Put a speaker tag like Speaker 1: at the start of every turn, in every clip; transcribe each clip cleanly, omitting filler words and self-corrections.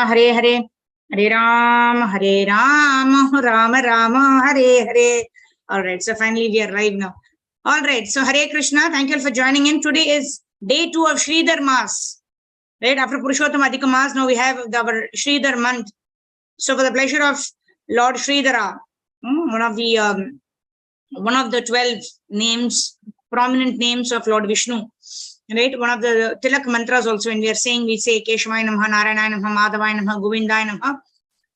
Speaker 1: Hare Hare, Hare Ram, Ram Rama, Hare Hare. All right, so finally we are live now. All right, so Hare Krishna, thank you for joining in. Today is day 2 of Sridhar Month. Right, after Purushottam Adhika Mas, now we have our Sridhar Month. So for the pleasure of Lord Sridhara, one of the 12 names, prominent names of Lord Vishnu. Right, one of the Tilak mantras also, when we are saying, we say Keshavaya Namaha, Narayana Namaha, Madhavaya Namaha, Govindaya Namaha,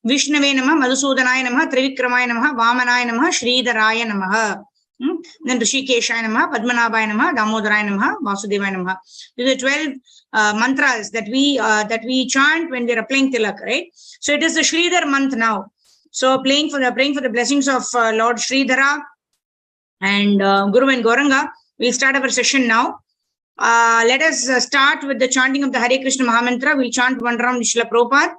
Speaker 1: Vishnave Namaha, Madhusudanaya Namaha, Trivikramaya Namaha, Vamanaya Namaha, Sridharaya Namaha. Then Rishikeshaya Namaha, Padmanabhaya Namaha, Damodaraya Namaha, Vasudevaya Namaha. These are 12 mantras that we chant when we are applying Tilak, right? So it is the Sridhar month now. So praying for the blessings of Lord Sridhara and Guru and Gauranga. We'll start our session now. Let us start with the chanting of the Hare Krishna Mahamantra. We'll chant one round Srila Prabhupada.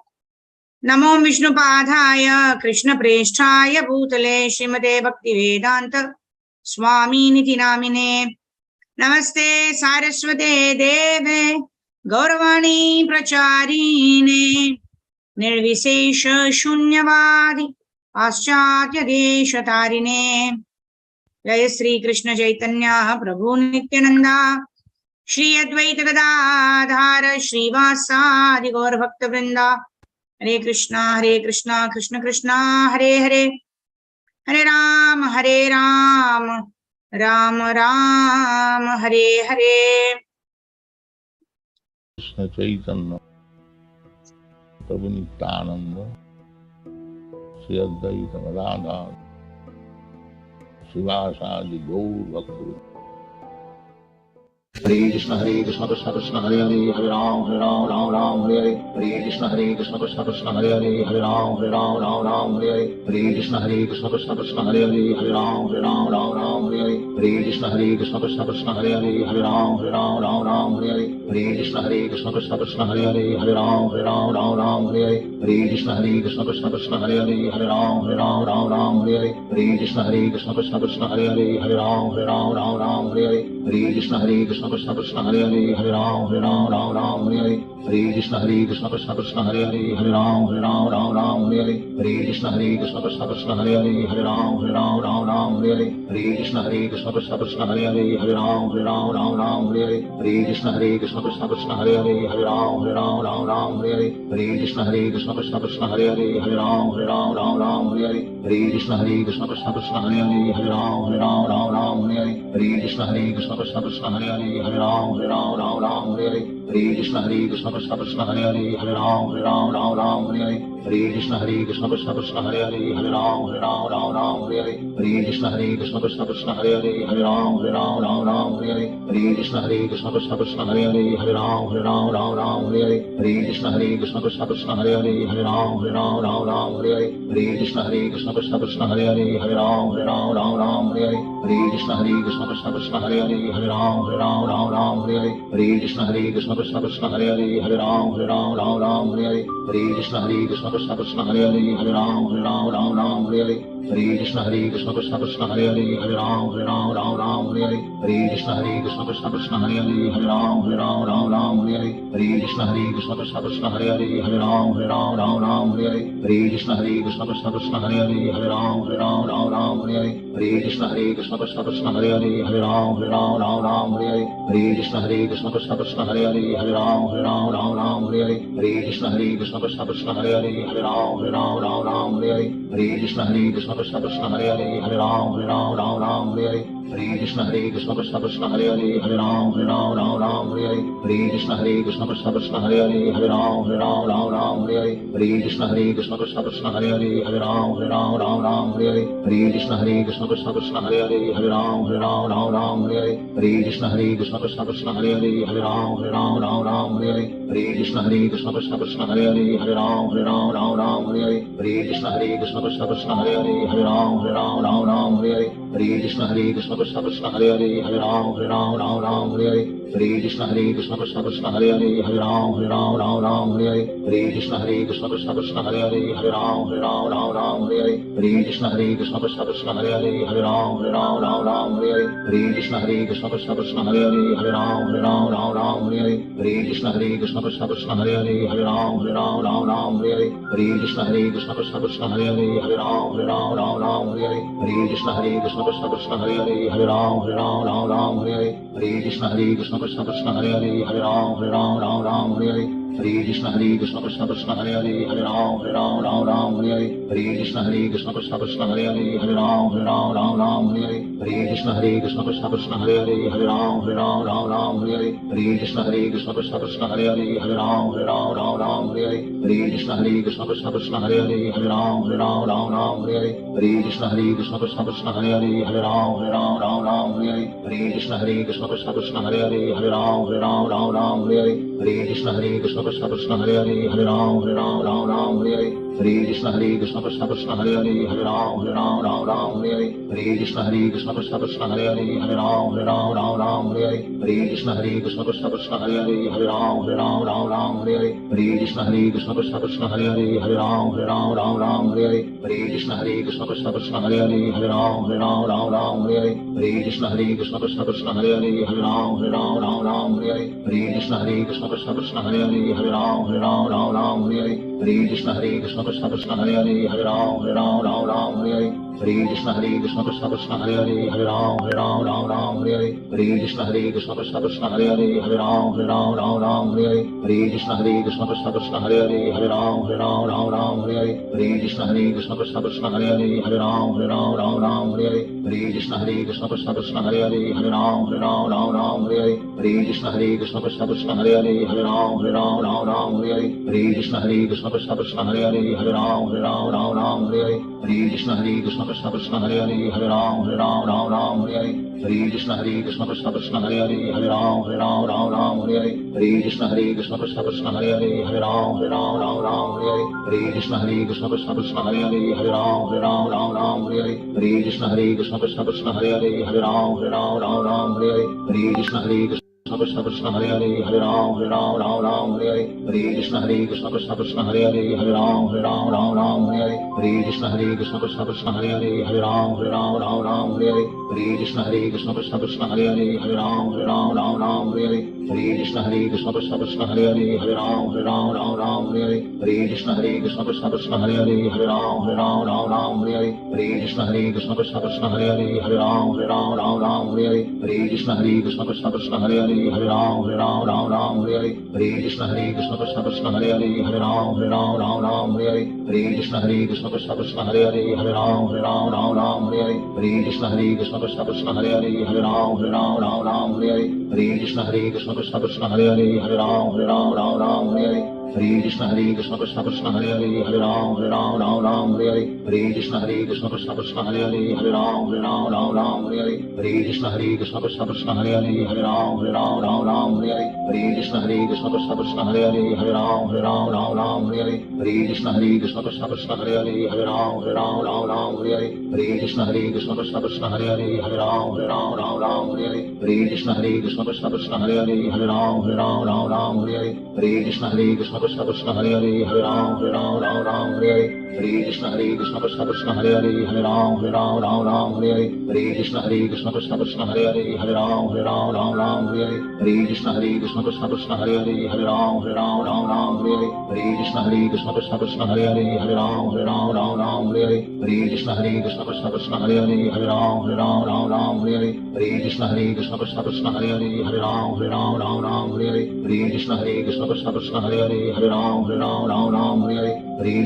Speaker 1: Namo Vishnu Padhaya Krishna Preshthaya Bhutale Srimate Bhakti Vedanta Swami Niti Namine Namaste Saraswate Deve Gauravani Pracharine Nirvisesha Shunyavadi Paschatya Deshatarine Jaya Sri Krishna Chaitanya Prabhu Nityananda Shri Advaita Gadadhara Srivasadi Gaur Bhakta Vrinda Hare Krishna, Krishna Krishna, Hare Hare, Hare Ram, Ram Ram, Hare Hare.
Speaker 2: Krishna Chaitanya Prabhu Nityananda Shri Advaita Gadadhara Srivasadi Gaur Bhakta Vrinda Hare Krishna Krishna Krishna Hare Hare Hare Ram Ram Hare Hare Hare Krishna Krishna Krishna Hare Hare Hare Ram Ram Hare Hare Hare Krishna Krishna Krishna Hare Hare Hare Ram Hare Hare Hare Krishna Krishna Krishna Hare Hare Hare Ram Hare Hare Hare Krishna Krishna Krishna Hare Hare Hare Ram Hare Hare Hare Krishna Krishna Krishna Hare Hare Hare Ram Hare Hare Hare Krishna Krishna Krishna Hare Hare Hare Ram Hare Hare Hare Krishna Krishna Krishna Hare Hare Hare Ram Hare Hare Hare Krishna Krishna Krishna Hare Hare Hare Ram Hare Hare Hare Krishna Krishna Krishna Hare Hare Hare Ram Hare Hare Hare Krishna Krishna Krishna Hare Hare Hare Ram Hare Hare Hare Krishna Krishna Krishna Hare Hare Hare Ram Hare Hare Krishna Krishna Krishna Hare Hare Hare Ram Hare Hare Krishna Krishna Krishna Hare Hare Hare Ram Hare Hare Krishna Krishna Krishna Hare Hare Hare Ram Hare Hare Krishna Krishna Krishna Hare Hare Hare Ram Hare Hare Krishna Krishna Krishna Hare Hare Hare Ram Hare Hare Krishna Krishna Krishna Hare Hare Hare Ram Hare Hare Krishna Krishna Krishna Hare Hare Hare Ram Hare Hare Krishna Krishna Krishna Hare Hare Hare Ram Hare Hare Krishna Krishna Krishna Hare Hare Hare Ram Hare Hare Krishna Krishna Krishna Hare Hare Hare Ram Hare Krishna Krishna Krishna Hare Hare Hare Ram Hare Krishna Krishna Krishna Hare Hare Hare Ram Hare Krishna Krishna Krishna Hare Hare Hare Ram Hare Krishna Krishna Krishna Hare Hare Hare Ram Hare Krishna Krishna Krishna Hare Hare Hare Ram Hare Krishna Krishna Krishna Hare Hare Hare Ram Hare Krishna Krishna Krishna Hare Hare Hare Ram Hare Krishna Krishna Krishna Hare Hare Hare Ram Hare Krishna Krishna Krishna Hare Hare Hare Ram Hare Krishna Krishna Krishna Hare Hare Hare Ram Hare Krishna Krishna Krishna Hare Hare Hare Ram Hare Krishna Krishna Krishna Hare Hare Hare Ram Hare Krishna Krishna Krishna Hare Hare Hare Ram Hare Krishna Krishna Krishna Hare Hare Hare Ram Hare Krishna Krishna Krishna Hare Hare Hare Ram Hare Krishna Krishna Krishna Hare Hare Hare Ram Hare Krishna Krishna Krishna Hare Hare Hare Ram Hare Krishna Krishna Krishna Hare Hare Hare Ram Hare Krishna Krishna Krishna Hare Hare Hare Ram Hare Krishna Krishna Krishna Hare Hare Hare Ram Ram Ram Hare Hare Hare Krishna Krishna Krishna Hare Hare Hare Ram Ram Hare Hare Hare Krishna Krishna Krishna Hare Hare Hare Ram Ram Hare Hare Hare Krishna Krishna Krishna Hare Hare Hare Ram Ram Hare Hare Hare Krishna Krishna Krishna Hare Hare Hare Ram Ram Hare Hare Hare Krishna Krishna Krishna Hare Hare Hare Ram Ram Hare Hare Hare Krishna Krishna Krishna Hare Hare Hare Ram Ram Hare Hare Hare Krishna Krishna Krishna Hare Hare Hare Ram Ram Hare Hare Hare Krishna Krishna Krishna Hare Hare Hare Ram Ram Hare Hare Hare Krishna Krishna Krishna Hare Hare Hare Ram Ram Hare Hare Hare Krishna Krishna Krishna Hare Hare Hare Ram Ram Hare Hare Hare Krishna Krishna Krishna Hare Hare Hare Ram Ram Hare Hare Hare Krishna Krishna Krishna Hare Hare Hare Ram Ram Hare Hare Hare Krishna Krishna Krishna Hare Hare Hare Ram Ram Hare Hare Hare Krishna Krishna Krishna Hare Hare Hare Ram Ram Hare Hare Hare Krishna Krishna Krishna Hare Hare Hare Ram Ram Hare Hare Hare Krishna Krishna Krishna Hare Hare Hare Ram Ram Hare Hare Hare Krishna Krishna Krishna Hare Hare Hare Ram Ram Hare Hare Hare Krishna Krishna Krishna Hare Hare Hare Ram Ram Hare Hare Hare Krishna Krishna Krishna Hare Hare Hare Ram Ram Hare Hare Hare Krishna Krishna Krishna Hare Hare Hare Ram Ram Hare Hare Hare Krishna Krishna Krishna Hare Hare Hare Ram Ram Hare Hare Hare Krishna Krishna Krishna Hare Hare Hare Ram Ram Hare Hare Hare Krishna Krishna Krishna Hare Hare Hare Ram Ram Hare Hare Hare Krishna Krishna Krishna Hare Hare Hare Ram Ram Hare Hare Hare Krishna Krishna Krishna Hare Hare Hare Ram Ram Hare Hare Hare Krishna Krishna Krishna Hare Hare Hare Ram Ram Hare Hare Hare Krishna Krishna Krishna Hare Hare Hare Ram Ram Hare Hare Hare Krishna Krishna Krishna Hare Hare Hare Ram Ram Hare Hare Hare Krishna Krishna Krishna Hare Hare Hare Ram Ram Hare Hare Hare Krishna Krishna Krishna Hare Hare Hare Ram Ram Hare Hare Hare Krishna Krishna Krishna Hare Hare Hare Ram Ram Hare Hare Hare Krishna Krishna Krishna Hare Hare Hare Ram Ram Hare Hare Hare Krishna Krishna Krishna Hare Hare Hare Ram Ram Hare Hare Hare Krishna Krishna Krishna Hare Hare Hare Ram Ram Hare Hare Hare Krishna Krishna Krishna Hare Hare Hare Ram Ram Hare Hare Hare Krishna Krishna Krishna Hare Hare Hare Ram Ram Hare Hare Hare Krishna Krishna Krishna Hare Hare Hare Ram Ram Hare Hare Hare Krishna Krishna Krishna Hare Hare Hare Ram Ram Hare Hare Hare Krishna Krishna Krishna Hare Hare Hare Ram Ram Hare Hare Hare Krishna Krishna Krishna Hare Hare Hare Ram Ram Hare Hare Hare Krishna Krishna Krishna Hare Hare Hare Ram Ram Hare Hare Hare Krishna Krishna Krishna Hare Hare Hare Ram Ram Hare Hare Hare Krishna Krishna Krishna Hare Hare Hare Ram Ram Hare Hare Hare Krishna Krishna Krishna Hare Hare Hare Ram Ram Hare Hare Hare Krishna Krishna Krishna Hare Hare Hare Ram Ram Hare Hare Hare Krishna Krishna Krishna Hare Hare Hare Ram Ram Hare Hare Hare Krishna Krishna Krishna Hare Hare Hare Ram Ram Hare Hare Hare Krishna Krishna Krishna Hare Hare Hare Ram Ram Hare Hare Hare Krishna Krishna Krishna Hare Hare Hare Ram Ram Hare Hare Hare Krishna Krishna Krishna Hare Hare Hare Ram Ram Hare Hare Hare Krishna Krishna Krishna Hare Hare Hare Ram Ram Hare Hare Hare Krishna Krishna Krishna Hare Hare Hare Ram Ram Hare Hare Hare Krishna Krishna Krishna Hare Hare Hare Ram Ram Hare Hare Hare Krishna Krishna Krishna Hare Hare Hare Ram Ram Hare Hare Hare Krishna Krishna Krishna Hare Hare Hare Ram Ram Hare Hare Hare Krishna Krishna Krishna Hare Hare Hare Ram Ram Hare Hare Hare Krishna Krishna Krishna Hare Hare Hare Ram Ram Hare Hare Hare Krishna Krishna Krishna Hare Hare Hare Ram Ram Hare Hare Hare Krishna Krishna Krishna Hare Hare Hare Ram Ram Hare Hare Hare Krishna Krishna Krishna Hare Hare Hare Ram Ram Hare Hare Hare Krishna Krishna Krishna Hare Hare Hare Ram Ram Hare Hare Hare Krishna Krishna Krishna Hare Hare Hare Ram Ram Hare Hare Hare Krishna Krishna Krishna Hare Hare Hare Ram Ram Hare Hare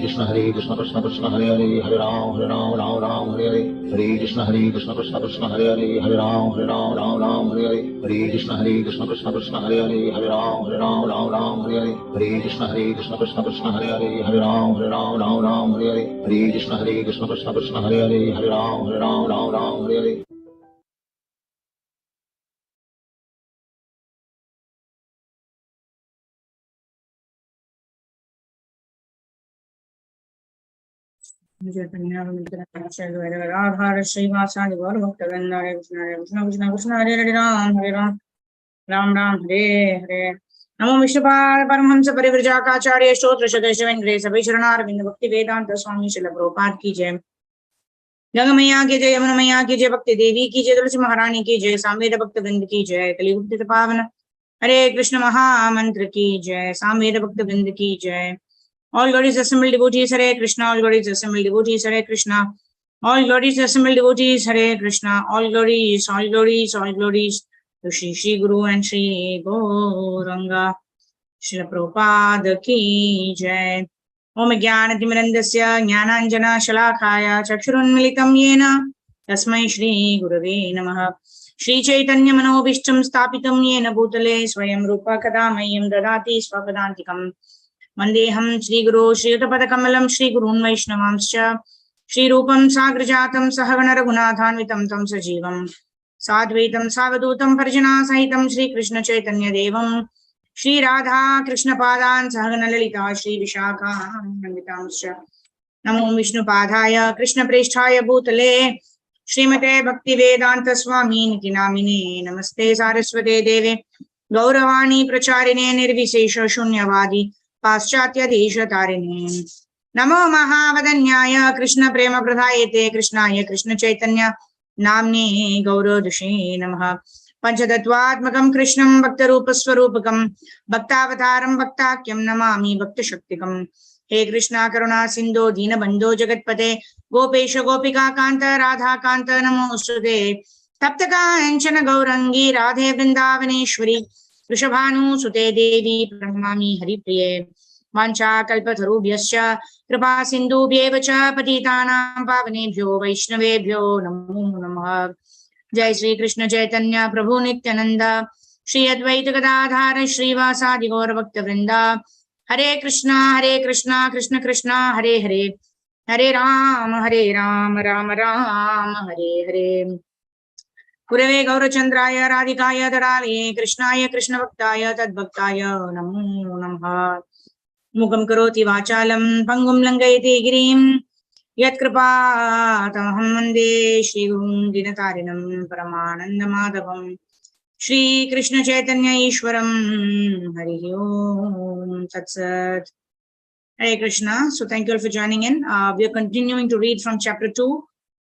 Speaker 2: Hare Krishna Krishna Krishna Hare Hare Hare Ram Ram Hare Hare Hare Krishna Krishna Krishna Hare Hare Hare Ram Ram Hare Hare Hare Krishna Krishna Krishna Hare Hare Hare Ram Ram Hare Hare Hare Krishna Krishna Krishna Hare Hare Hare Ram Ram Hare Hare
Speaker 1: Radha Srivasadi Gaura Bhakta Vrinda Hare Krishna Krishna Krishna Hare Hare Ram Hare Ram Ram Ram, Hare Hare. Namo Vishnupada Paramhamsa Parivrajakaacharya Stotra Shadeshavan Grace Abhisharana Arvinda Bhakti Vedanta Swami Srila Prabhupada ki jai. Ganga मैया की जय, यमुना मैया की जय, भक्ति देवी की जय, तुलसी महारानी की जय, सामवेद भक्त वृंद की जय, कलियुग पावन हरे कृष्ण महामंत्र की जय, सामवेद भक्त वृंद की जय. All glories assembled devotees Hare Krishna, all glories assembled devotees Hare Krishna, all glories assembled devotees Hare Krishna, all glories, all glories, all glories to Shri Guru and Shri Gauranga. Srila Prabhupada ki jai. Om Jnanatimirandasya Jnananjana Shalakaya Chakshurunmilitam Yena Tasmai Shri Gurave Namaha. Shri Chaitanya Manobishtam Stapitam Yena Bhutale Swayam Rupa Kadamayam Dadati Swapadantikam. Vandeham Shri Guru Shri Utapadakammalam Shri Gurun Vaishnavamscha Shri Rupam Sagrajatam Sahagana Raghunathanvitam Tam Sajivam Sadvaitam Savadutam Parjana Sahitam Shri Krishna Chaitanya Devam Shri Radha Krishna Padan Sahagana Lalita Shri Vishakha Namitamscha Namo Vishnu Padhaya Krishna Preshthaya Bhutale Srimate Bhakti Vedanta Swami Niti Namine Namaste Saraswate Deve Gauravani Pracharine Nirvisesha Shunyavadi Paschatya Desha Tarine Namo Mahavadanyaya Krishna Prema Pradhayate Krishnaya Krishna Chaitanya Namne Gauro Dushe Namaha Panchatattvatmakam Krishnam Bhaktarupaswarupakam Bhaktavataram Bhaktakyam Namami Bhaktashaktikam. He Krishna Karuna Sindho Dina Bandho Jagatpate Gopesha Gopika Kanta Radha Kanta Namostute Taptaka Anchana Gaurangi Radhe Vrindavaneshwari Vrishabhanu Sute Devi Pranamami Haripriye Vancha Kalpatharubhyascha Kripa Sindhubhyevacha Patitanam Pavanebhyo Vaishnavebhyo Namo Namaha. Jai Sri Krishna Chaitanya Prabhu Nityananda Shri Advaita Gadadhara Srivasadi Gaura Bhakta Vrinda. Hare Krishna Krishna Krishna Hare Hare Hare Ram Ram Ram Hare Hare. Gurave Gaurachandraya Radhikaya Dadale Krishnaya Krishna Bhaktaya Tadbhaktaya Namo Namaha. Mukam Karoti Vachalam Pangum Langayati Girim Yatkripa Tamaham Vande Shri Gurun Dinatarinam Paramananda Madhavam Shri Krishna Chaitanya Ishwaram Hari Om Tat Sat. Hare Krishna. So thank you all for joining in. We are continuing to read from chapter 2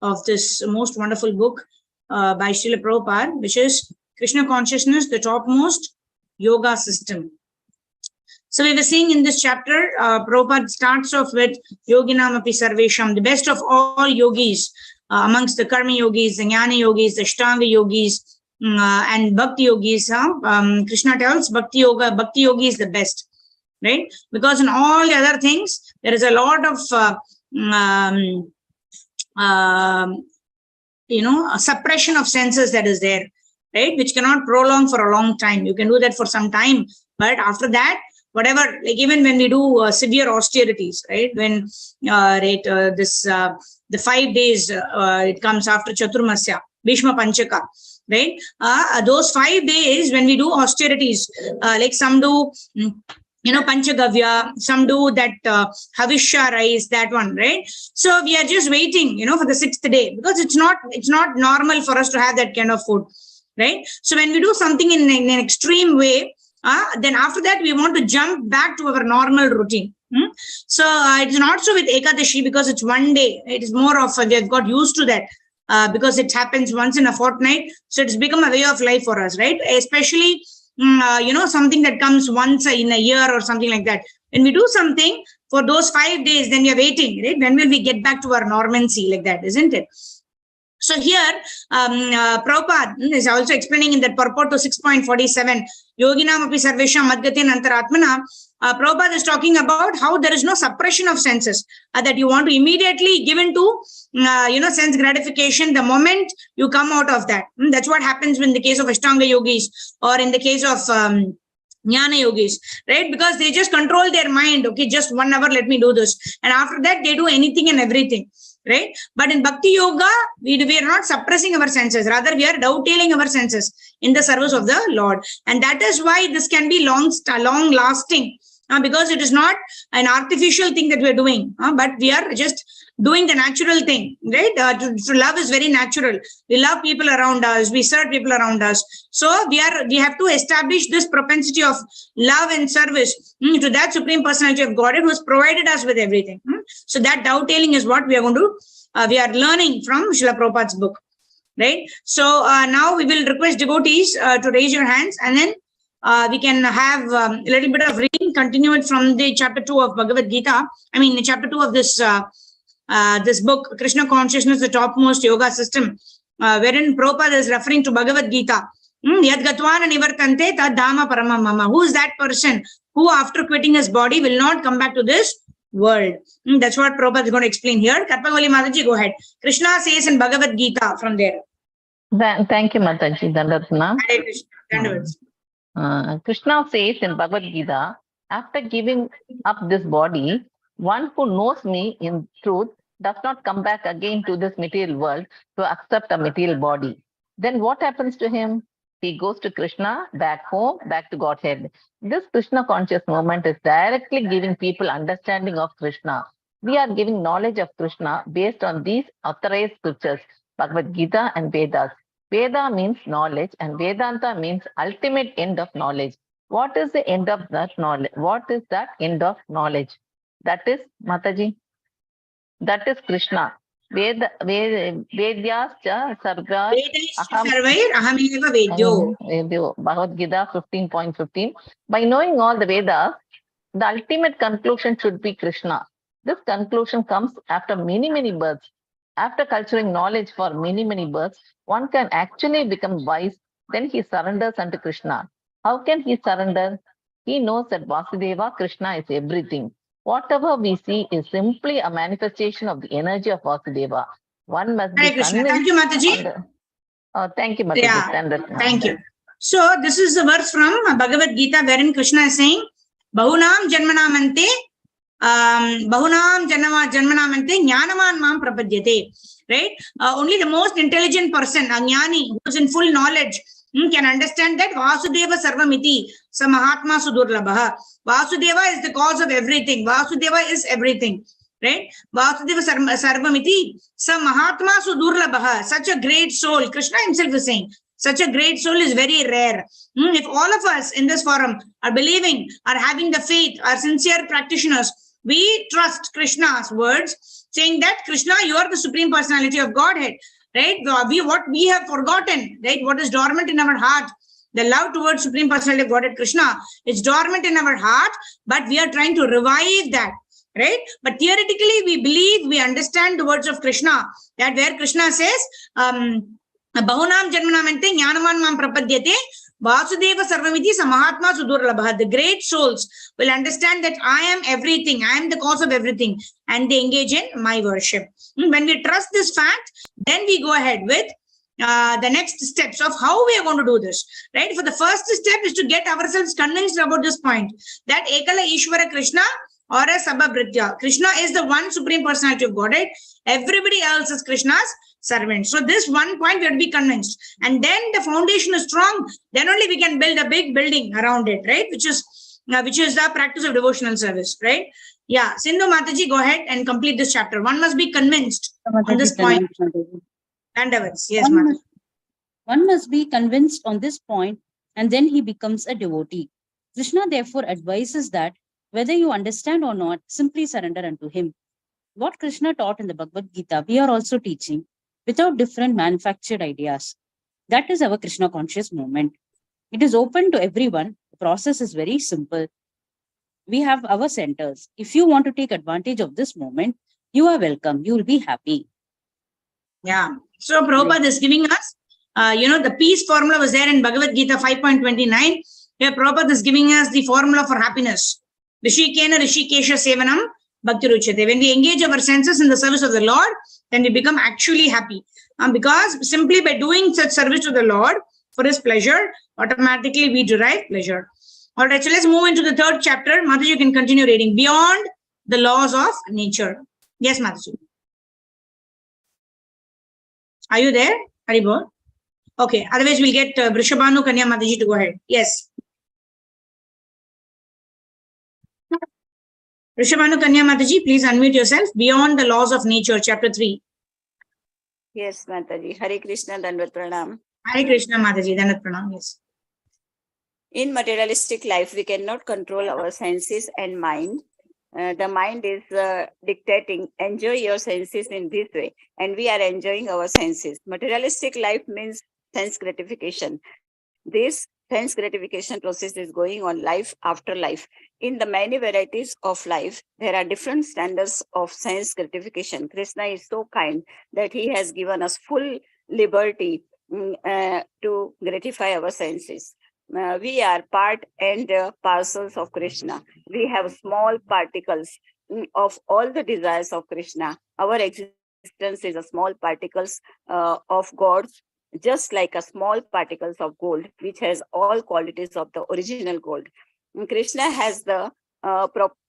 Speaker 1: of this most wonderful book by Srila Prabhupada, which is Krishna Consciousness, the Topmost Yoga System. So we were seeing in this chapter, Prabhupada starts off with Yoginam Api Sarvesham, the best of all yogis, amongst the Karma yogis, the Jnana yogis, the Ashtanga yogis, and Bhakti yogis. Krishna tells Bhakti yogi is the best, right? Because in all the other things, there is a lot of, a suppression of senses that is there, right? Which cannot prolong for a long time. You can do that for some time, but after that, whatever, like even when we do severe austerities, right? When the 5 days it comes after Chaturmasya, Bhishma Panchaka, right? Those 5 days when we do austerities, like some do, Panchagavya, some do that Havishya rice, that one, right? So we are just waiting, for the 6th day, because it's not normal for us to have that kind of food, right? So when we do something in an extreme way, then after that, we want to jump back to our normal routine. So it's not so with Ekadashi, because it's one day. It is more of, we have got used to that because it happens once in a fortnight. So it's become a way of life for us, right? Especially, something that comes once in a year or something like that. When we do something for those 5 days, then we are waiting, right? When will we get back to our normalcy like that, isn't it? So here, Prabhupada is also explaining in that purport to 6.47, Yoginam Api Sarvesham Madgatin Antaratmana. Prabhupada is talking about how there is no suppression of senses, that you want to immediately give into, sense gratification the moment you come out of that. That's what happens in the case of Ashtanga yogis or in the case of Jnana yogis, right? Because they just control their mind. Okay, just 1 hour, let me do this. And after that, they do anything and everything. Right? But in Bhakti Yoga, we are not suppressing our senses. Rather, we are dovetailing our senses in the service of the Lord. And that is why this can be long lasting. because it is not an artificial thing that we are doing, but we are just doing the natural thing, right? To love is very natural. We love people around us. We serve people around us. So we have to establish this propensity of love and service to that Supreme Personality of Godhead who has provided us with everything. So that dovetailing is what we are going to, we are learning from Srila Prabhupada's book, right? So now we will request devotees to raise your hands, and then we can have a little bit of reading continued from the chapter 2 of Bhagavad Gita. I mean, the chapter 2 of this this book, Krishna Consciousness, the Topmost Yoga System, wherein Prabhupada is referring to Bhagavad Gita. Yad gatvana nivartante tad dhamma paramam mama. Who is that person who, after quitting his body, will not come back to this world? That's what Prabhupada is going to explain here. Karpagoli Mataji, go ahead. Krishna says in Bhagavad Gita from there.
Speaker 3: Thank you, Mataji. Dandatna.
Speaker 1: Hare Krishna.
Speaker 3: Krishna says in Bhagavad Gita, after giving up this body, one who knows me in truth does not come back again to this material world to accept a material body. Then what happens to him? He goes to Krishna, back home, back to Godhead. This Krishna conscious movement is directly giving people understanding of Krishna. We are giving knowledge of Krishna based on these authorized scriptures, Bhagavad Gita and Vedas. Veda means knowledge and Vedanta means ultimate end of knowledge. What is the end of that knowledge? What is that end of knowledge? That is, Mataji, that is Krishna. Vedyascha sargas
Speaker 1: ahameva vedyo.
Speaker 3: Bhagavad Gita 15.15. By knowing all the Vedas, the ultimate conclusion should be Krishna. This conclusion comes after many, many births. After culturing knowledge for many, many births, one can actually become wise. Then he surrenders unto Krishna. How can he surrender? He knows that Vasudeva, Krishna is everything. Whatever we see is simply a manifestation of the energy of Vasudeva. One must be convinced.
Speaker 1: Thank you, Mataji.
Speaker 3: Thank you, Mataji.
Speaker 1: Yeah, thank you. So this is the verse from Bhagavad Gita wherein Krishna is saying, Bahunam janmanamante, Bahunam janmanamante, Jnanaman mam prapadyate. Right? Only the most intelligent person, a jnani, who is in full knowledge, can understand that Vasudeva Sarvamiti, sa Mahatma Sudurlabha. Vasudeva is the cause of everything. Vasudeva is everything. Right? Vasudeva Sarvamiti, sa Mahatma Sudurlabha. Such a great soul. Krishna himself is saying, such a great soul is very rare. If all of us in this forum are believing, are having the faith, are sincere practitioners, we trust Krishna's words, saying that Krishna, you are the Supreme Personality of Godhead. Right? What we have forgotten, right? What is dormant in our heart, the love towards Supreme Personality of Godhead Krishna, it's dormant in our heart, but we are trying to revive that, right? But theoretically, we believe, we understand the words of Krishna, that where Krishna says, Bahunam janmanamante jnanaman mam prapadyate, Vasudeva Sarvamiti sa Mahatma Sudurlabha. The great souls will understand that I am everything, I am the cause of everything, and they engage in my worship. When we trust this fact, then we go ahead with the next steps of how we are going to do this, right? For the first step is to get ourselves convinced about this point, that Ekala Ishvara Krishna or a Sabhabritya. Krishna is the one Supreme Personality of Godhead. Everybody else is Krishna's servant. So this one point we have to be convinced. And then the foundation is strong. Then only we can build a big building around it, right? Which is the practice of devotional service, right? Yeah. Sindhu Mataji, go ahead and complete this chapter. One must be convinced on this point. Yes, Mataji.
Speaker 4: One must be convinced on this point, and then he becomes a devotee. Krishna therefore advises that whether you understand or not, simply surrender unto him. What Krishna taught in the Bhagavad Gita, we are also teaching without different manufactured ideas. That is our Krishna conscious movement. It is open to everyone. The process is very simple. We have our centers. If you want to take advantage of this moment, you are welcome. You will be happy.
Speaker 1: Yeah. So Prabhupada is giving us, the peace formula was there in Bhagavad Gita 5.29. Here Prabhupada is giving us the formula for happiness. Rishikena Rishikesha Sevanam Bhakti Ruchate. When we engage our senses in the service of the Lord, then we become actually happy. Because simply by doing such service to the Lord for his pleasure, automatically we derive pleasure. All right, so let's move into the third chapter. Mataji, you can continue reading. Beyond the laws of nature. Yes, Mataji. Are you there, Haribol? Okay, otherwise we'll get Vrishabhanu Kanya Mataji to go ahead. Yes. Rishabhanu Kanya Mataji, please unmute yourself. Beyond the Laws of Nature, Chapter 3.
Speaker 5: Yes, Mataji. Hare Krishna, Dandavat Pranam.
Speaker 1: Hare Krishna Mataji, Dandavat Pranam. Yes.
Speaker 5: In materialistic life, we cannot control our senses and mind. The mind is dictating, enjoy your senses in this way. And we are enjoying our senses. Materialistic life means sense gratification. This sense gratification process is going on life after life. In the many varieties of life, there are different standards of sense gratification. Krishna is so kind that he has given us full liberty to gratify our senses. We are part and parcels of Krishna. We have small particles of all the desires of Krishna. Our existence is a small particles of God's, just like a small particles of gold, which has all qualities of the original gold. Krishna has the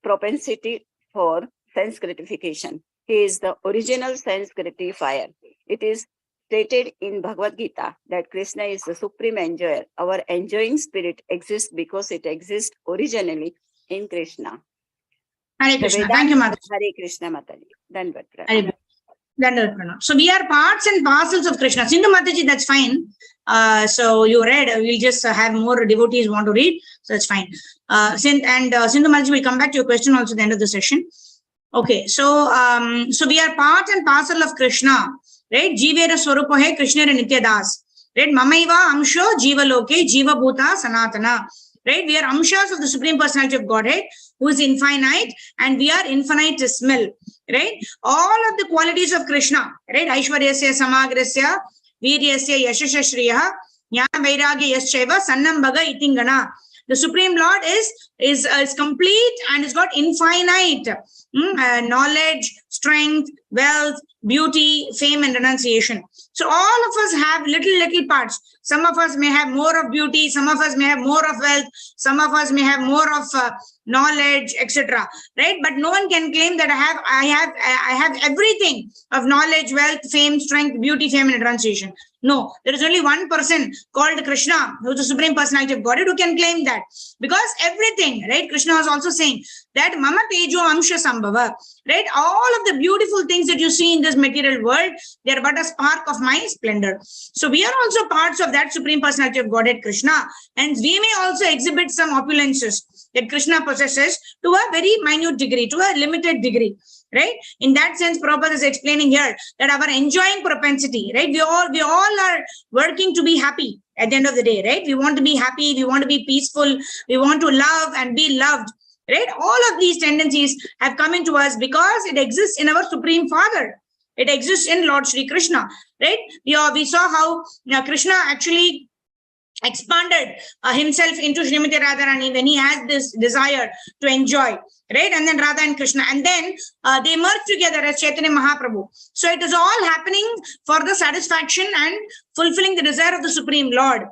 Speaker 5: propensity for sense gratification. He is the original sense gratifier. It is stated in Bhagavad Gita that Krishna is the supreme enjoyer. Our enjoying spirit exists because it exists originally in Krishna.
Speaker 1: Hare Krishna. Thank you, Mataji.
Speaker 5: Hare Krishna, Mataji. Dandavat
Speaker 1: Pranam. Dandavat Pranam. So we are parts and parcels of Krishna. Sindhu Mataji, that's fine. So you read, we'll just have more devotees want to read. So that's fine. Sindhu Mataji will come back to your question also at the end of the session. Okay, so we are part and parcel of Krishna. Right? Jivera Swarupa hai Krishna Nitya Das. Right? Mamaiva Amsho Jiva Loke Jiva Bhuta Sanatana. Right? We are Amshas of the Supreme Personality of Godhead, who is infinite, and we are infinitesimal. Right? All of the qualities of Krishna. Right? Aishwaryasya Samagrasya Viryasya Yashashashriya Jnana Vairagya Yaschaiva Sannam Bhaga Itingana. The Supreme Lord is complete and has got infinite knowledge, strength, wealth, beauty, fame, and renunciation. So all of us have little parts. Some of us may have more of beauty, some of us may have more of wealth, some of us may have more of knowledge, etc. Right? But no one can claim that I have everything of knowledge, wealth, fame, strength, beauty, fame, and renunciation. No, there is only one person called Krishna, who is the Supreme Personality of Godhead, who can claim that. Because everything, right? Krishna was also saying that Mama Tejo Amsha Sambhava, right? All of the beautiful things that you see in this material world, they are but a spark of my splendor. So we are also parts of that Supreme Personality of Godhead, Krishna. And we may also exhibit some opulences that Krishna possesses to a very minute degree, to a limited degree. Right? In that sense, Prabhupada is explaining here that our enjoying propensity, right? We all are working to be happy at the end of the day, right? We want to be happy, we want to be peaceful, we want to love and be loved, right? All of these tendencies have come into us because it exists in our Supreme Father. It exists in Lord Shri Krishna, right? We saw how Krishna actually expanded himself into Srimati Radharani when he has this desire to enjoy, right? And then Radha and Krishna, and then they merged together as Chaitanya Mahaprabhu. So it is all happening for the satisfaction and fulfilling the desire of the Supreme Lord.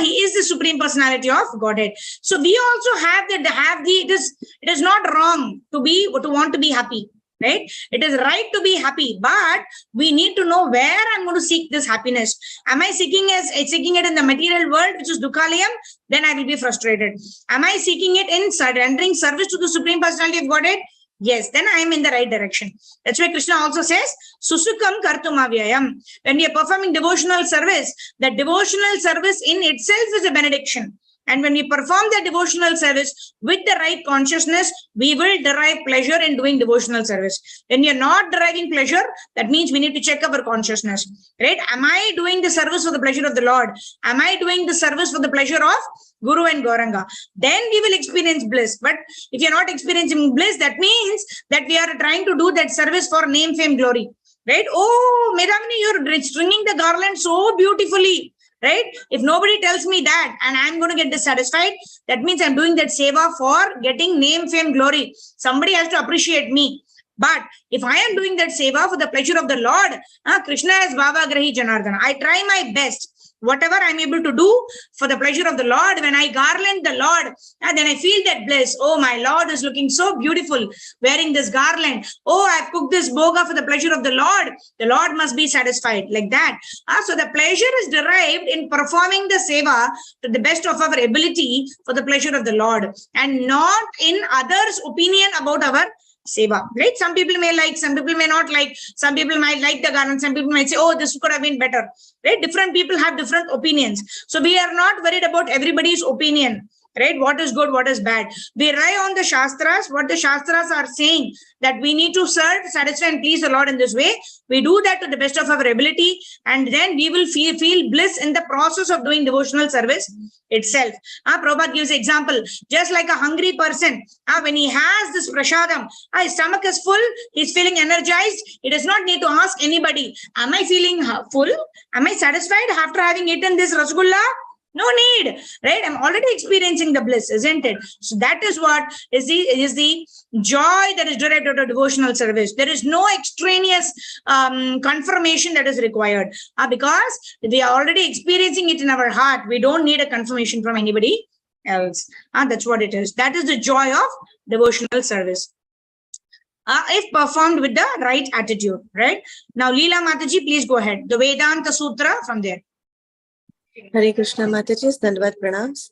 Speaker 1: He is the Supreme Personality of Godhead. So we also it is not wrong to want to be happy. Right? It is right to be happy, but we need to know where I'm going to seek this happiness. Am I seeking it in the material world, which is Dukkalayam? Then I will be frustrated. Am I seeking it in rendering service to the Supreme Personality of Godhead? Yes, then I am in the right direction. That's why Krishna also says, Susukam Kartumavyayam. When we are performing devotional service, that devotional service in itself is a benediction. And when we perform the devotional service with the right consciousness, we will derive pleasure in doing devotional service. When we are not deriving pleasure, that means we need to check our consciousness. Right? Am I doing the service for the pleasure of the Lord? Am I doing the service for the pleasure of Guru and Gauranga? Then we will experience bliss. But if you are not experiencing bliss, that means that we are trying to do that service for name, fame, glory. Right? Oh, Medamini, you're stringing the garland so beautifully. Right? If nobody tells me that and I'm going to get dissatisfied, that means I'm doing that seva for getting name, fame, glory. Somebody has to appreciate me. But if I am doing that seva for the pleasure of the Lord, Krishna is Bhava Grahi Janardana. I try my best. Whatever I'm able to do for the pleasure of the Lord, when I garland the Lord, then I feel that bliss. Oh, my Lord is looking so beautiful wearing this garland. Oh, I've cooked this bhoga for the pleasure of the Lord. The Lord must be satisfied, like that. So the pleasure is derived in performing the seva to the best of our ability for the pleasure of the Lord, and not in others' opinion about our seva, right? Some people may like, some people may not like, some people might like the garland, some people might say, oh, this could have been better, right? Different people have different opinions. So we are not worried about everybody's opinion, right? What is good, what is bad. We rely on the Shastras, what the Shastras are saying, that we need to serve, satisfy and please the Lord in this way. We do that to the best of our ability, and then we will feel bliss in the process of doing devotional service itself. Prabhupada gives example, just like a hungry person, when he has this prasadam, his stomach is full, he's feeling energized, he does not need to ask anybody, am I feeling full? Am I satisfied after having eaten this rasgulla? No need, right? I'm already experiencing the bliss, isn't it? So that is what is the joy that is derived out of devotional service. There is no extraneous confirmation that is required, because we are already experiencing it in our heart. We don't need a confirmation from anybody else. That's what it is. That is the joy of devotional service. If performed with the right attitude, right? Now, Leela Mataji, please go ahead. The Vedanta Sutra from there.
Speaker 6: Hare Krishna Mataji's Dandavad Pranams.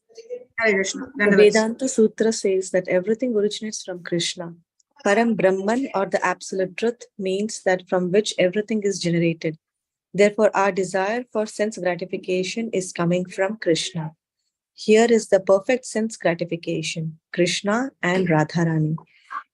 Speaker 1: Hare Krishna.
Speaker 6: The Vedanta Sutra says that everything originates from Krishna. Param Brahman, or the absolute truth, means that from which everything is generated. Therefore, our desire for sense gratification is coming from Krishna. Here is the perfect sense gratification, Krishna and Radharani.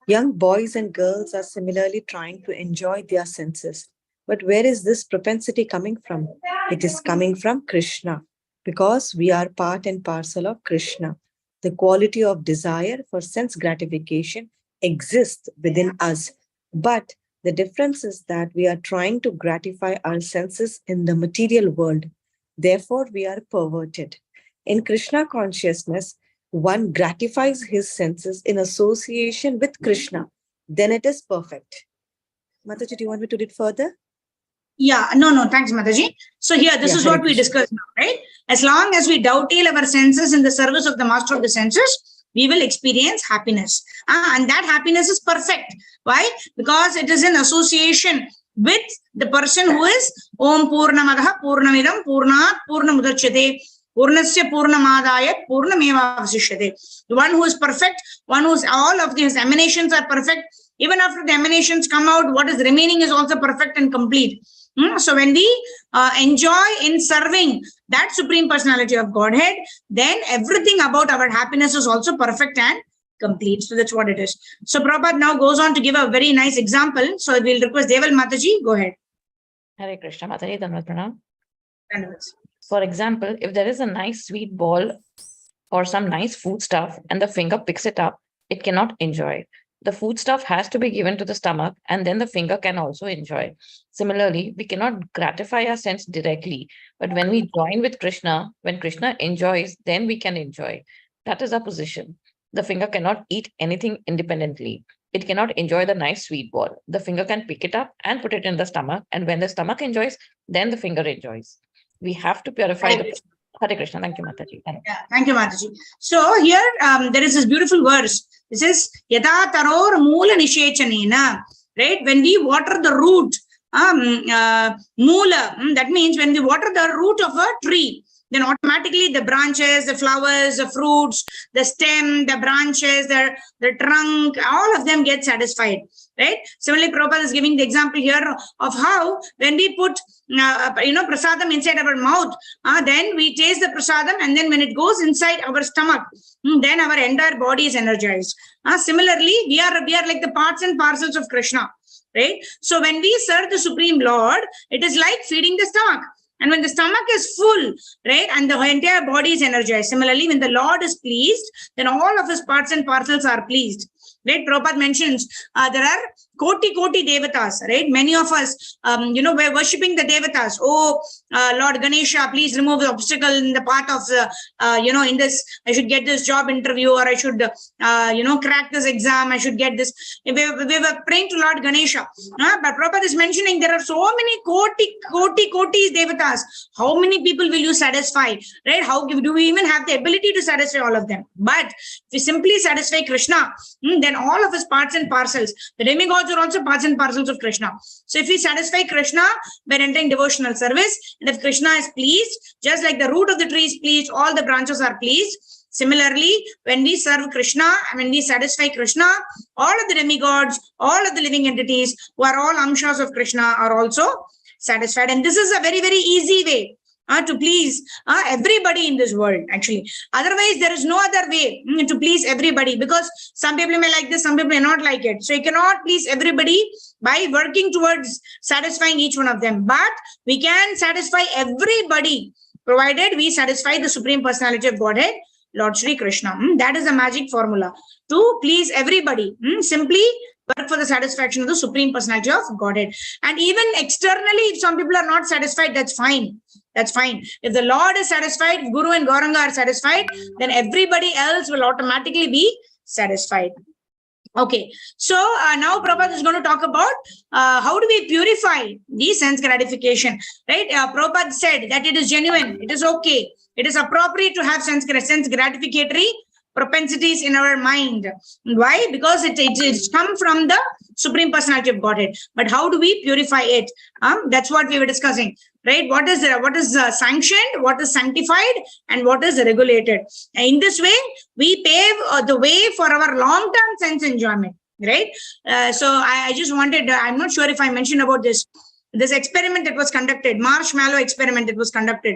Speaker 6: Young boys and girls are similarly trying to enjoy their senses. But where is this propensity coming from? It is coming from Krishna, because we are part and parcel of Krishna. The quality of desire for sense gratification exists within us. But the difference is that we are trying to gratify our senses in the material world. Therefore, we are perverted. In Krishna consciousness, one gratifies his senses in association with Krishna. Then it is perfect. Mataji, do you want me to read further?
Speaker 1: Yeah, no, thanks, Mataji. So here, this is what we discussed now, right? As long as we dovetail our senses in the service of the master of the senses, we will experience happiness. And that happiness is perfect. Why? Because it is in association with the person who is Om Purnamadaha Purnamidam Purnat Purnamudachyate Purnasya Purnamadayat Purnameva Vasishyate. The one who is perfect, one who's all of his emanations are perfect. Even after the emanations come out, what is remaining is also perfect and complete. So when we enjoy in serving that Supreme Personality of Godhead, then everything about our happiness is also perfect and complete. So that's what it is. So Prabhupada now goes on to give a very nice example. So we'll request Deval Mataji, go ahead.
Speaker 3: Hare Krishna Mataji, Dhanavad Pranam. For example, if there is a nice sweet ball or some nice food stuff and the finger picks it up, it cannot enjoy it. The food stuff has to be given to the stomach, and then the finger can also enjoy. Similarly, we cannot gratify our sense directly, but when we join with Krishna, when Krishna enjoys, then we can enjoy. That is our position. The finger cannot eat anything independently. It cannot enjoy the nice sweet ball. The finger can pick it up and put it in the stomach, and when the stomach enjoys, then the finger enjoys. We have to purify the... Hare Krishna. Thank you, Mataji.
Speaker 1: Thank you, Mataji. So here, there is this beautiful verse. This is Yata Taror Moola Nishechanena. Right? When we water the root, Moola, that means when we water the root of a tree, then automatically the branches, the flowers, the fruits, the stem, the branches, the trunk, all of them get satisfied. Right? Similarly, Prabhupada is giving the example here of how when we put, prasadam inside our mouth, then we taste the prasadam, and then when it goes inside our stomach, then our entire body is energized. Similarly, we are like the parts and parcels of Krishna. Right? So when we serve the Supreme Lord, it is like feeding the stomach. And when the stomach is full, right, and the entire body is energized. Similarly, when the Lord is pleased, then all of his parts and parcels are pleased. Right? Prabhupada mentions there are koti devatas, right? Many of us, we're worshipping the devatas. Oh, Lord Ganesha, please remove the obstacle in the path of, in this, I should get this job interview, or I should, crack this exam, I should get this. We were praying to Lord Ganesha. But Prabhupada is mentioning there are so many koti devatas. How many people will you satisfy, right? How do we even have the ability to satisfy all of them? But if we simply satisfy Krishna, then all of his parts and parcels, the demigods are also parts and parcels of Krishna. So if we satisfy Krishna by rendering devotional service, and if Krishna is pleased, just like the root of the tree is pleased, all the branches are pleased. Similarly, when we serve Krishna, when we satisfy Krishna, all of the demigods, all of the living entities who are all amshas of Krishna are also satisfied. And this is a very, very easy way to please everybody in this world, actually. Otherwise, there is no other way to please everybody, because some people may like this, some people may not like it. So you cannot please everybody by working towards satisfying each one of them. But we can satisfy everybody, provided we satisfy the Supreme Personality of Godhead, Lord Shri Krishna. That is the magic formula to please everybody. Simply work for the satisfaction of the Supreme Personality of Godhead. And even externally, if some people are not satisfied, that's fine. That's fine. If the Lord is satisfied, if Guru and Gauranga are satisfied, then everybody else will automatically be satisfied. Okay, so now Prabhupada is going to talk about how do we purify the sense gratification, right? Prabhupada said that it is genuine, it is okay, it is appropriate to have sense gratificatory propensities in our mind. Why? Because it's come from the Supreme Personality of Godhead. But how do we purify it? That's what we were discussing, right? What is sanctioned, what is sanctified, and what is regulated. And in this way, we pave the way for our long-term sense enjoyment, right? So I just wanted, I'm not sure if I mentioned about this experiment that was conducted, marshmallow experiment that was conducted,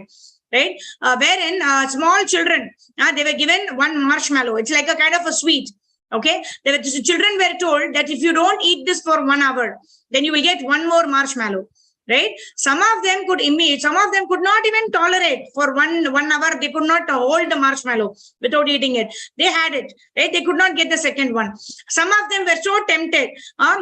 Speaker 1: right? Wherein small children, they were given one marshmallow. It's like a kind of a sweet. Okay, the children were told that if you don't eat this for 1 hour, then you will get one more marshmallow. Right? Some of them could not even tolerate for one hour. They could not hold the marshmallow without eating it. They had it, right? They could not get the second one. Some of them were so tempted.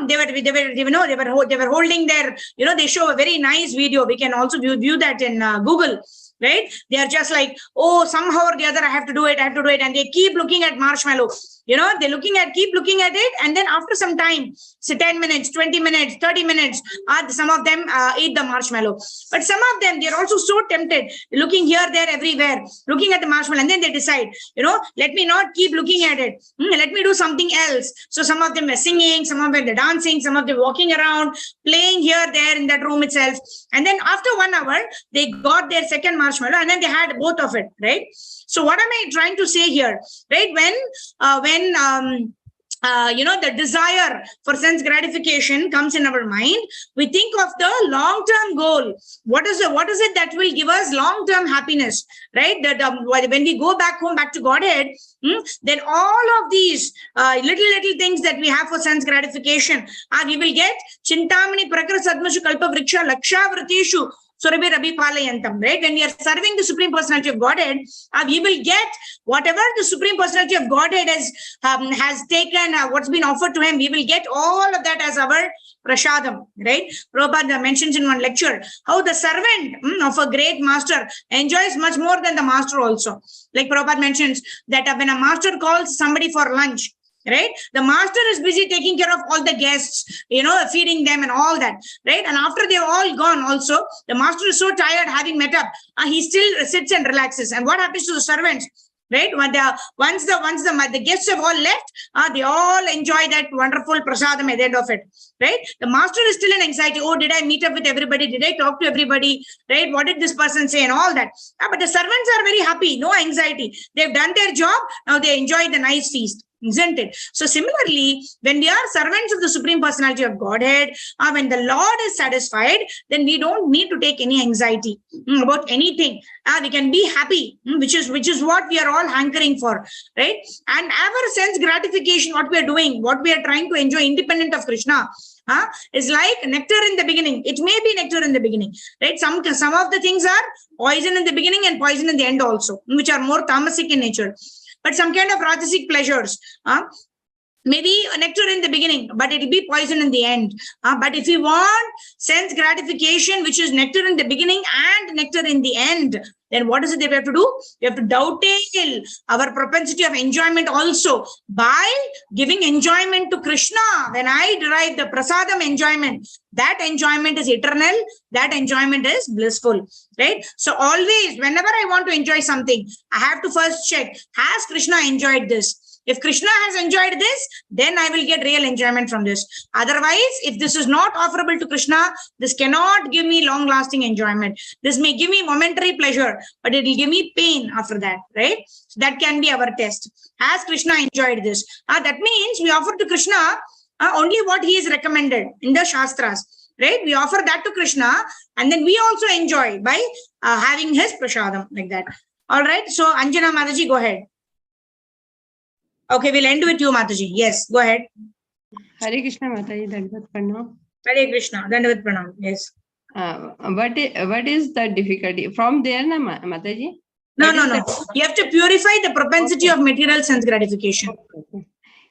Speaker 1: They were holding their, they show a very nice video. We can also view that in Google. Right? They are just like, oh, somehow or the other, I have to do it. And they keep looking at marshmallow. They're keep looking at it. And then after some time, say 10 minutes, 20 minutes, 30 minutes, some of them eat the marshmallow. But some of them, they're also so tempted, looking here, there, everywhere, looking at the marshmallow. And then they decide, let me not keep looking at it. Let me do something else. So some of them were singing, some of them were dancing, some of them walking around, playing here, there in that room itself. And then after 1 hour, they got their second marshmallow, and then they had both of it, right? So what am I trying to say here, right? When the desire for sense gratification comes in our mind, we think of the long-term goal. What is it that will give us long-term happiness, right? When we go back home, back to Godhead, then all of these little things that we have for sense gratification, we will get Chintamani Prakra Sadmashu Kalpa Vriksha Laksha Vratishu Surabhi Rabi Palayantam, right? When we are serving the Supreme Personality of Godhead, we will get whatever the Supreme Personality of Godhead has taken, what's been offered to him, we will get all of that as our prashadam, right? Prabhupada mentions in one lecture how the servant of a great master enjoys much more than the master also. Like Prabhupada mentions that when a master calls somebody for lunch, right? The master is busy taking care of all the guests, feeding them and all that, right? And after they've all gone also, the master is so tired having met up, he still sits and relaxes. And what happens to the servants, right? Once the guests have all left, they all enjoy that wonderful prasadam at the end of it, right? The master is still in anxiety. Oh, did I meet up with everybody? Did I talk to everybody? Right? What did this person say and all that? But the servants are very happy, no anxiety. They've done their job. Now they enjoy the nice feast. Isn't it? So similarly, when we are servants of the Supreme Personality of Godhead, when the Lord is satisfied, then we don't need to take any anxiety about anything. We can be happy, which is what we are all hankering for, right? And our sense gratification, what we are doing, what we are trying to enjoy independent of Krishna, is like nectar in the beginning. It may be nectar in the beginning, right? Some of the things are poison in the beginning and poison in the end also, which are more tamasic in nature. But some kind of rajasic pleasures, maybe a nectar in the beginning, but it will be poison in the end. But if we want sense gratification, which is nectar in the beginning and nectar in the end, then what is it that we have to do? We have to dovetail our propensity of enjoyment also by giving enjoyment to Krishna. When I derive the prasadam enjoyment, that enjoyment is eternal, that enjoyment is blissful, right? So always, whenever I want to enjoy something, I have to first check, has Krishna enjoyed this? If Krishna has enjoyed this, then I will get real enjoyment from this. Otherwise, if this is not offerable to Krishna, this cannot give me long-lasting enjoyment. This may give me momentary pleasure, but it will give me pain after that, right? So that can be our test. Has Krishna enjoyed this? That means we offer to Krishna only what he is recommended in the Shastras, right? We offer that to Krishna, and then we also enjoy by having his prasadam like that. All right. So Anjana Mataji, go ahead. Okay, we'll end with you, Mataji. Yes, go ahead.
Speaker 7: Hare Krishna, Mataji, Dandavat Pranam.
Speaker 1: Hare Krishna, Dandavat Pranam. Yes.
Speaker 7: What is the difficulty? From there, na, Mataji?
Speaker 1: No. You have to purify the propensity of material sense gratification.
Speaker 7: Okay.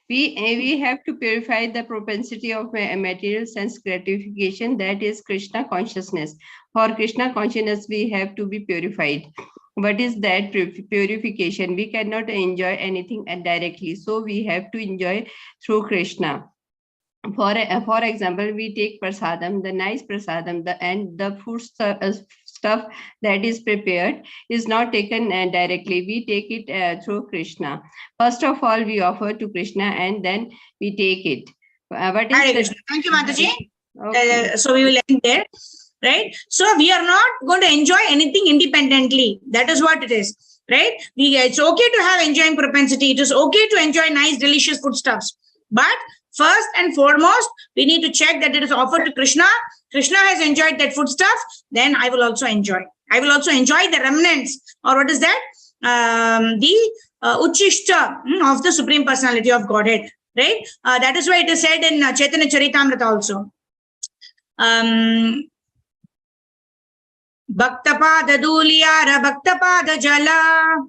Speaker 7: We have to purify the propensity of material sense gratification, that is Krishna consciousness. For Krishna consciousness, we have to be purified. What is that purification? We cannot enjoy anything directly, so we have to enjoy through Krishna. For example, we take prasadam, the nice prasadam, and the food stuff that is prepared is not taken directly. We take it through Krishna. First of all, we offer to Krishna, and then we take it. What is
Speaker 1: Krishna. Thank you, Mataji.
Speaker 7: Okay.
Speaker 1: So we will end there. Right? So we are not going to enjoy anything independently. That is what it is. Right? It's okay to have enjoying propensity. It is okay to enjoy nice, delicious foodstuffs. But first and foremost, we need to check that it is offered to Krishna. Krishna has enjoyed that foodstuff. Then I will also enjoy. I will also enjoy the remnants. Or what is that? The Uchishta of the Supreme Personality of Godhead. Right? That is why it is said in Chaitanya Charitamrita also. Bhaktapada Duliyara Bhaktapada Jala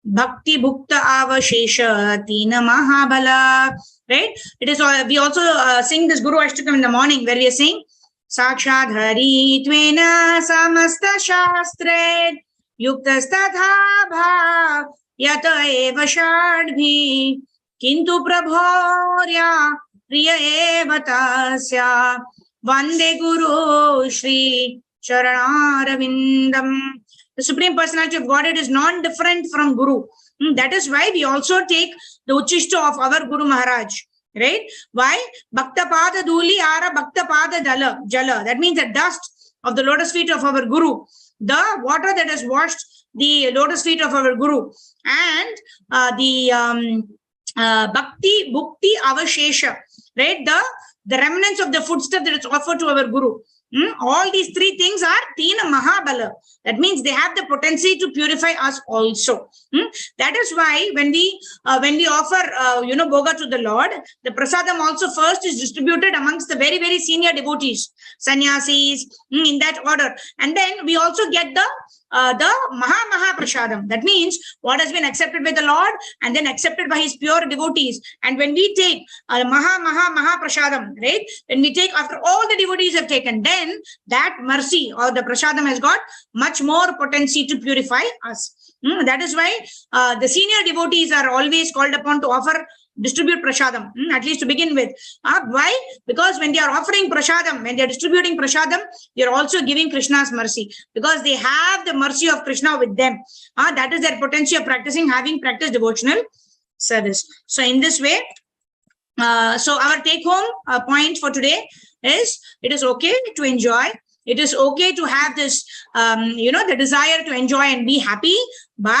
Speaker 1: Bhakti Bhukta Avashesha Tina Mahabala. Right? It is we also sing this Guru Ashtakam in the morning, where we are saying Sakshad Hari Tvena Samasta Shastre Yuktastatha Bhav Yata Eva Shadbhi Kintu Prabhorya Priya Eva Tasya Vande Guru Shri Charanarvindam. The Supreme Personality of Godhead is non-different from Guru. That is why we also take the Uchishta of our Guru Maharaj. Right? Why? Bhaktapada Duli Ara Bhaktapada Jala. That means the dust of the lotus feet of our Guru. The water that has washed the lotus feet of our Guru. And the Bhakti Bhukti Avashesha. Right? The remnants of the foodstuff that is offered to our Guru. All these three things are Tina Mahabala. That means they have the potency to purify us also. That is why when we offer Bhoga to the Lord, the prasadam also first is distributed amongst the very, very senior devotees, sannyasis, in that order. And then we also get the Maha Prasadam. That means what has been accepted by the Lord and then accepted by his pure devotees. And when we take Maha Prasadam, right? When we take after all the devotees have taken, then that mercy or the Prasadam has got much more potency to purify us. That is why the senior devotees are always called upon to distribute prasadam, at least to begin with. Why? Because when they are offering prasadam, when they are distributing prasadam, they are also giving Krishna's mercy, because they have the mercy of Krishna with them. That is their potency of having practiced devotional service. So in this way, so our take home point for today is, it is okay to enjoy. It is okay to have this, the desire to enjoy and be happy. But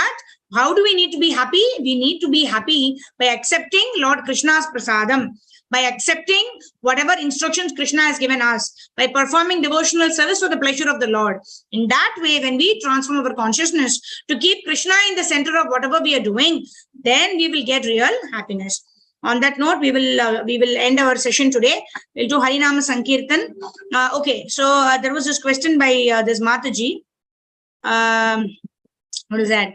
Speaker 1: how do we need to be happy? We need to be happy by accepting Lord Krishna's prasadam, by accepting whatever instructions Krishna has given us, by performing devotional service for the pleasure of the Lord. In that way, when we transform our consciousness to keep Krishna in the center of whatever we are doing, then we will get real happiness. On that note, we will end our session today. We'll do Harinama Sankirtan. Okay, so there was this question by this Mataji. What is that?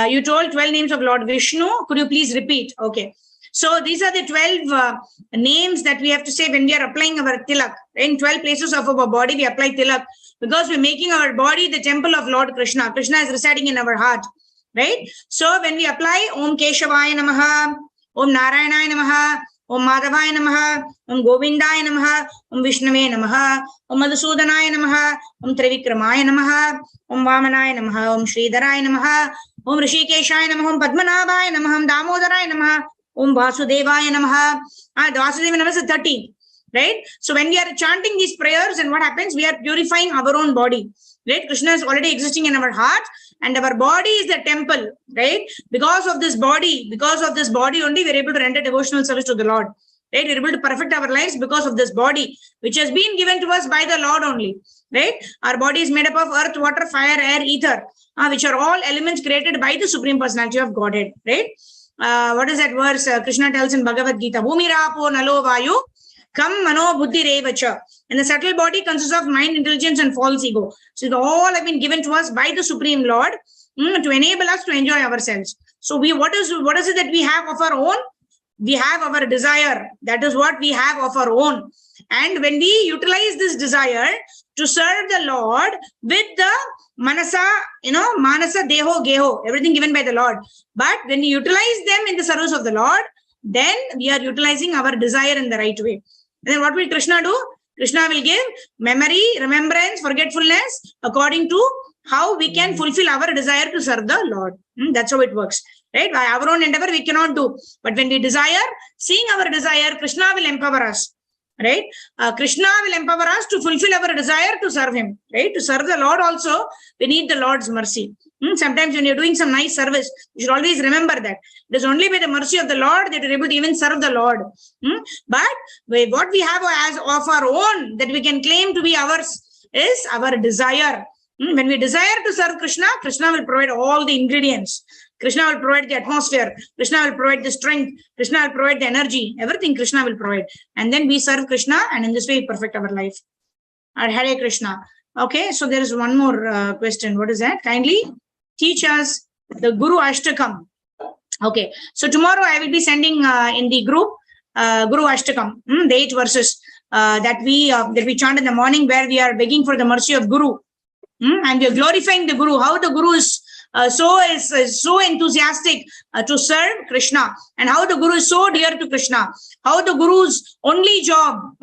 Speaker 1: You told 12 names of Lord Vishnu. Could you please repeat? Okay. So these are the 12 names that we have to say when we are applying our tilak. In 12 places of our body, we apply tilak because we're making our body the temple of Lord Krishna. Krishna is residing in our heart, right? So when we apply Om Keshavaya Namaha, Om Narayanaya Namaha, Om Madhavaya Namaha, Om Govindaya Namaha, Om Vishnave Namaha, Om Madhusudanaya Namaha, Om Trivikramaya Namaha, Om Vamanaya Namaha, Om Sridharaya Namaha, Om Rishikeshaya Namaha, Om Padmanabhaya Namaha, Om Damodaraya Namaha, Om Vasudevaya Namaha. Vasudeva Namaha is 13, right? So when we are chanting these prayers, and what happens? We are purifying our own body, right? Krishna is already existing in our heart, and our body is the temple, right? Because of this body only, we're able to render devotional service to the Lord, right? We're able to perfect our lives because of this body, which has been given to us by the Lord only, right? Our body is made up of earth, water, fire, air, ether, which are all elements created by the Supreme Personality of Godhead, right? What is that verse? Krishna tells in Bhagavad Gita, Bhumirapo nalo vayu, kam mano buddhi revacha. And the subtle body consists of mind, intelligence, and false ego. So it all have been given to us by the Supreme Lord to enable us to enjoy ourselves. So what is it that we have of our own? We have our desire. That is what we have of our own. And when we utilize this desire to serve the Lord with the manasa, manasa, deho, geho, everything given by the Lord. But when we utilize them in the service of the Lord, then we are utilizing our desire in the right way. And then what will Krishna do? Krishna will give memory, remembrance, forgetfulness according to how we can fulfill our desire to serve the Lord. That's how it works. Right? By our own endeavor, we cannot do. But when we desire, seeing our desire, Krishna will empower us. Right? Krishna will empower us to fulfill our desire to serve him. Right? To serve the Lord also, we need the Lord's mercy. Sometimes when you're doing some nice service, you should always remember that. It is only by the mercy of the Lord that you're able to even serve the Lord. But what we have as of our own that we can claim to be ours is our desire. When we desire to serve Krishna, Krishna will provide all the ingredients. Krishna will provide the atmosphere. Krishna will provide the strength. Krishna will provide the energy. Everything Krishna will provide. And then we serve Krishna, and in this way we perfect our life. Hare Krishna. Okay, so there is one more question. What is that? Kindly teach us the Guru Ashtakam. Okay, so tomorrow I will be sending in the group Guru Ashtakam, the 8 verses that we chant in the morning, where we are begging for the mercy of Guru. And we are glorifying the Guru, how the Guru is so enthusiastic to serve Krishna, and how the Guru is so dear to Krishna, how the Guru's only job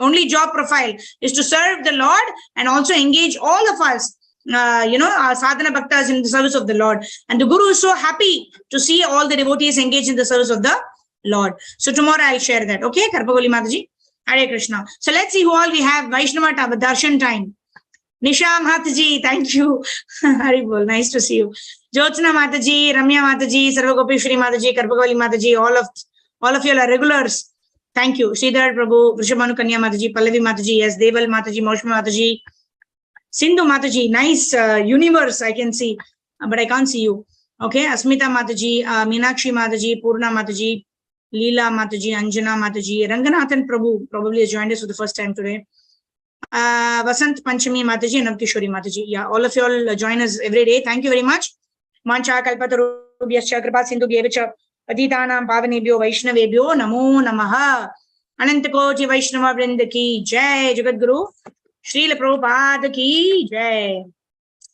Speaker 1: profile is to serve the Lord and also engage all of us, our sadhana bhaktas in the service of the Lord. And the Guru is so happy to see all the devotees engaged in the service of the Lord. So tomorrow I'll share that. Okay, Karpagoli Mataji, Hare Krishna. So let's see who all we have. Vaishnava Darshan time. Nisha Mataji, thank you. Haribol, nice to see you. Jyotsna Mataji, Ramya Mataji, Sarvagopishwari Mataji, Karpagoli Mataji, all of you are regulars. Thank you. Sridhar Prabhu, Vrishabhanu Kanya Mataji, Pallavi Mataji, yes, Deval Mataji, Maushma Mataji, Sindhu Mataji, nice universe I can see, but I can't see you. Okay, Asmita Mataji, Meenakshi Mataji, Purna Mataji, Leela Mataji, Anjana Mataji, Ranganathan Prabhu probably has joined us for the first time today. Vasant Panchami Mataji and Navkishori Mataji. Yeah, all of you all join us every day. Thank you very much. Mancha Kalpatarubhyascha Kripa Sindhu Bhyevacha Patitanam Pavanebhyo Vaishnavebhyo Namo Namaha. Anantakoti Vaishnava Vrinda ki Jai. Jagadguru Srila Prabhupada ki Jai.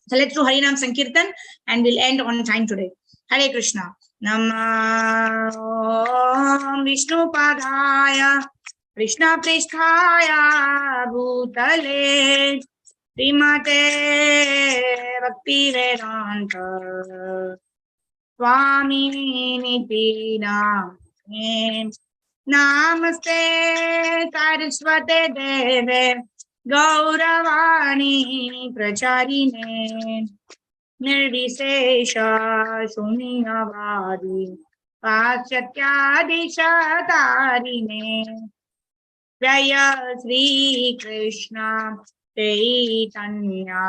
Speaker 1: So let's do Harinam Sankirtan and we'll end on time today. Hare Krishna. Namah Vishnu Padaya Krishna Prishthaya Bhutale Srimate Bhakti Vedanta Swami Niti Namane Namaste Saraswate Deve Gauravani Pracharine Nirvisesha Shunyavadi Pachatyadishatarine Jaya Sri Krishna Chaitanya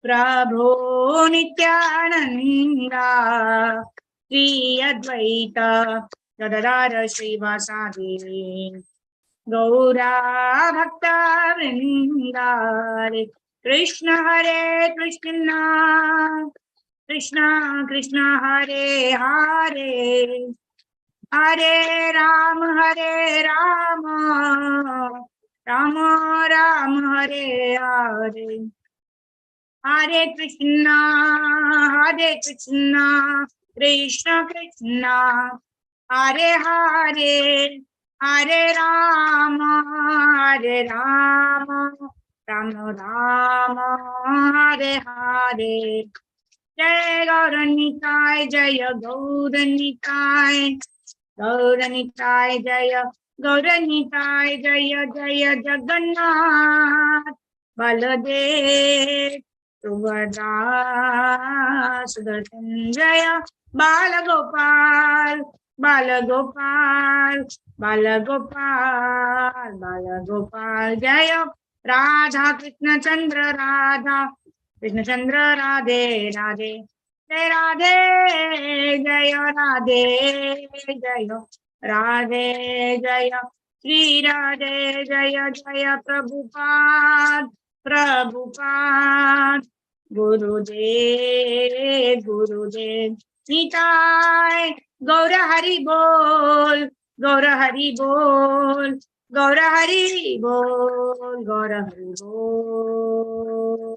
Speaker 1: Prabhu Nityananda Sri Advaita Gadadara Srivasadi Gaura Bhakta Vrindare Krishna Hare Krishna Krishna Krishna Hare Hare Hare Ram, Rama Ram, Hare Hare. Hare Krishna, Krishna Krishna, Hare Hare, Hare Rama, Rama Rama, Hare Hare. Jai Gauranitai, Jaya Gauranitai, Gauranitai, Jaya Gauranitai, Jaya Jaya Jagannath, Baladev, Subhadra, Sudarshan, Jaya Balagopal, Balagopal, Balagopal, Balagopal, Jaya Radha Krishna Chandra Radha, Krishna Chandra Radhe Radhe, Jai Radhe, Jaya Radhe, Jaya Radhe, Jaya Sri Radhe, Jaya Jaya Prabhupada, Prabhupada, Gurudev, Gurudev, Nitai, Gaura Hari Bol, Gaura Hari Bol, Gaura Hari Bol, Gaura Hari Bol.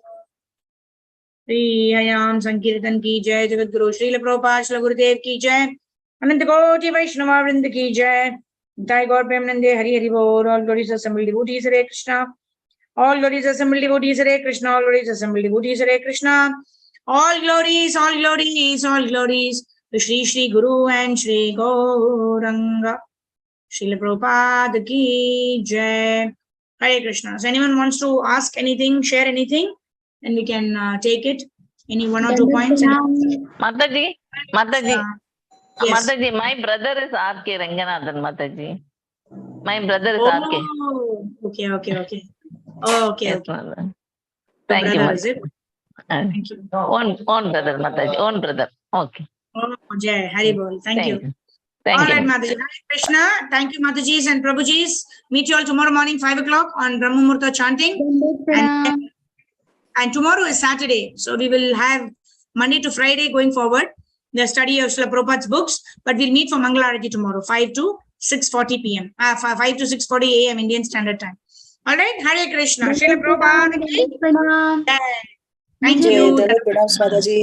Speaker 1: Shri Hayam Sankirtan ki jai, Jagat Guru Srila Prabhupada Srila Gurudev ki jai, Ananta Koti Vaishnava Vrinda ki jai, Jai Gaur Premanande Hari Hari Bol. All glories assembled devotees, Hare Krishna. All glories assembled devotees, Hare Krishna. All glories assembled devotees, Hare Krishna. All glories, all glories, all glories to Shri Shri Guru and Shri Gauranga. Srila Prabhupada ki jai. Hare Krishna. So anyone wants to ask anything, share anything, and we can take it. Any one or two points?
Speaker 3: Mataji,
Speaker 1: Yes.
Speaker 3: Mataji, my brother is R.K. Ranganathan, Mataji. My brother is R.K.
Speaker 1: Oh, okay. Okay.
Speaker 3: Yes,
Speaker 1: Okay.
Speaker 3: mother.
Speaker 1: Your
Speaker 3: Thank you,
Speaker 1: brother, is
Speaker 3: Mataji.
Speaker 1: it? Thank you.
Speaker 3: Own brother, Mataji. Own brother. Okay.
Speaker 1: Oh, Jai, Hari Bol. Thank you.
Speaker 3: Thank
Speaker 1: All
Speaker 3: you.
Speaker 1: right, Mataji. Hare Krishna. Thank you, Matajis and Prabhujis. Meet you all tomorrow morning, 5 o'clock on Brahma Murta chanting. And tomorrow is Saturday. So we will have Monday to Friday going forward, the study of Srila Prabhupada's books. But we'll meet for Mangalarati tomorrow, 5 to 6:40 p.m. 5 to 6:40 a.m. Indian Standard Time. All right. Hare Krishna. Srila Prabhupada. Thank you.
Speaker 6: Jai, Pranam, Mataji.